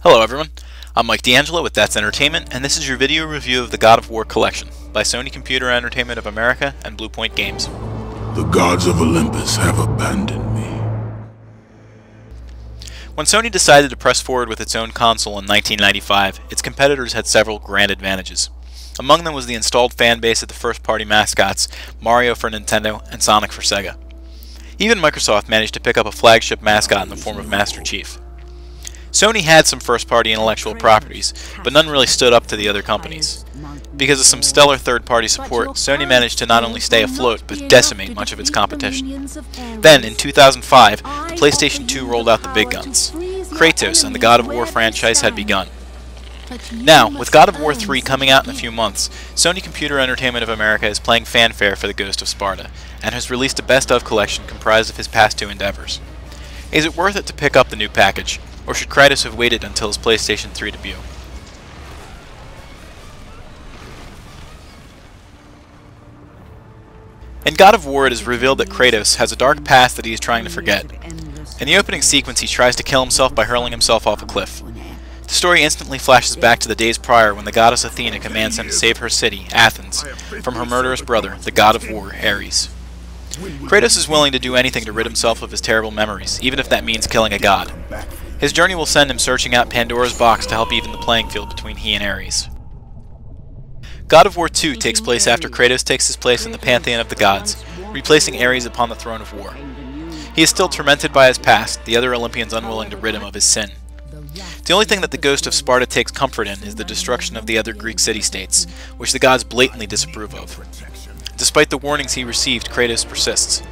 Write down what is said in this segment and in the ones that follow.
Hello everyone, I'm Mike DeAngelo with That's Entertainment, and this is your video review of the God of War Collection by Sony Computer Entertainment of America and Bluepoint Games. The gods of Olympus have abandoned me. When Sony decided to press forward with its own console in 1995, its competitors had several grand advantages. Among them was the installed fan base of the first-party mascots, Mario for Nintendo and Sonic for Sega. Even Microsoft managed to pick up a flagship mascot in the form of Master Chief. Sony had some first-party intellectual properties, but none really stood up to the other companies. Because of some stellar third-party support, Sony managed to not only stay afloat, but decimate much of its competition. Then, in 2005, the PlayStation 2 rolled out the big guns. Kratos and the God of War franchise had begun. Now, with God of War 3 coming out in a few months, Sony Computer Entertainment of America is playing fanfare for the Ghost of Sparta, and has released a best-of collection comprised of his past two endeavors. Is it worth it to pick up the new package, or should Kratos have waited until his PlayStation 3 debut? In God of War, it is revealed that Kratos has a dark past that he is trying to forget. In the opening sequence, he tries to kill himself by hurling himself off a cliff. The story instantly flashes back to the days prior when the goddess Athena commands him to save her city, Athens, from her murderous brother, the god of war, Ares. Kratos is willing to do anything to rid himself of his terrible memories, even if that means killing a god. His journey will send him searching out Pandora's box to help even the playing field between he and Ares. God of War 2 takes place after Kratos takes his place in the pantheon of the gods, replacing Ares upon the throne of war. He is still tormented by his past, the other Olympians unwilling to rid him of his sin. The only thing that the Ghost of Sparta takes comfort in is the destruction of the other Greek city-states, which the gods blatantly disapprove of. Despite the warnings he received, Kratos persists.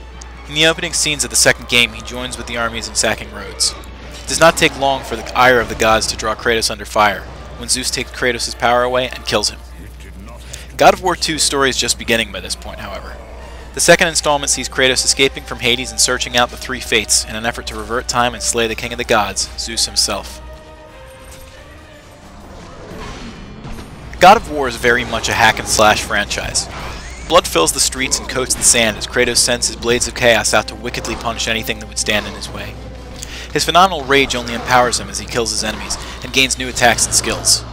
In the opening scenes of the second game, he joins with the armies in sacking Rhodes. It does not take long for the ire of the gods to draw Kratos under fire, when Zeus takes Kratos' power away and kills him. God of War 2's story is just beginning by this point, however. The second installment sees Kratos escaping from Hades and searching out the three fates in an effort to revert time and slay the king of the gods, Zeus himself. God of War is very much a hack-and-slash franchise. Blood fills the streets and coats the sand as Kratos sends his blades of chaos out to wickedly punish anything that would stand in his way. His phenomenal rage only empowers him as he kills his enemies and gains new attacks and skills.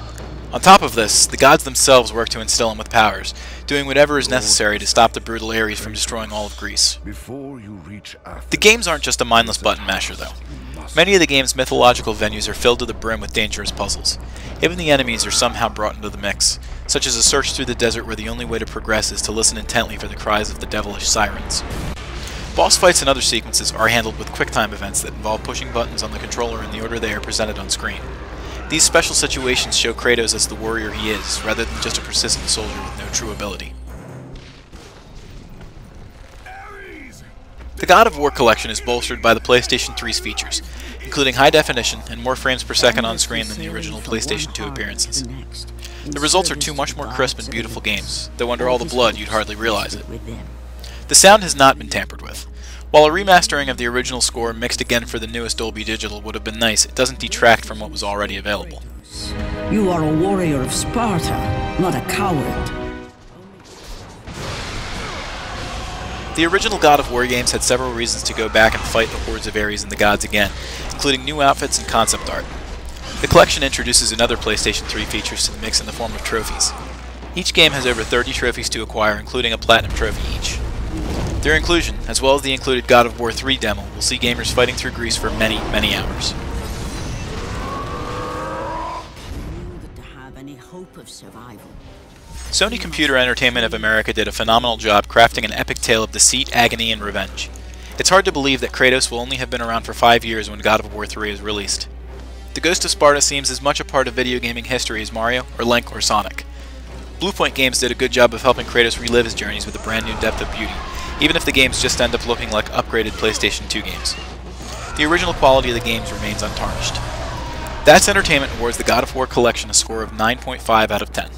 On top of this, the gods themselves work to instill him with powers, doing whatever is necessary to stop the brutal Ares from destroying all of Greece. The games aren't just a mindless button masher, though. Many of the game's mythological venues are filled to the brim with dangerous puzzles. Even the enemies are somehow brought into the mix, such as a search through the desert where the only way to progress is to listen intently for the cries of the devilish sirens. Boss fights and other sequences are handled with quick-time events that involve pushing buttons on the controller in the order they are presented on screen. These special situations show Kratos as the warrior he is, rather than just a persistent soldier with no true ability. The God of War collection is bolstered by the PlayStation 3's features, including high definition and more frames per second on screen than the original PlayStation 2 appearances. The results are two much more crisp and beautiful games, though under all the blood you'd hardly realize it. The sound has not been tampered with. While a remastering of the original score mixed again for the newest Dolby Digital would have been nice, it doesn't detract from what was already available. You are a warrior of Sparta, not a coward. The original God of War games had several reasons to go back and fight the hordes of Ares and the gods again, including new outfits and concept art. The collection introduces another PlayStation 3 features to the mix in the form of trophies. Each game has over 30 trophies to acquire, including a platinum trophy each. Their inclusion, as well as the included God of War 3 demo, will see gamers fighting through Greece for many, many hours. Sony Computer Entertainment of America did a phenomenal job crafting an epic tale of deceit, agony, and revenge. It's hard to believe that Kratos will only have been around for 5 years when God of War 3 is released. The Ghost of Sparta seems as much a part of video gaming history as Mario, or Link, or Sonic. Bluepoint Games did a good job of helping Kratos relive his journeys with a brand new depth of beauty, even if the games just end up looking like upgraded PlayStation 2 games. The original quality of the games remains untarnished. That's Entertainment awards the God of War collection a score of 9.5 out of 10.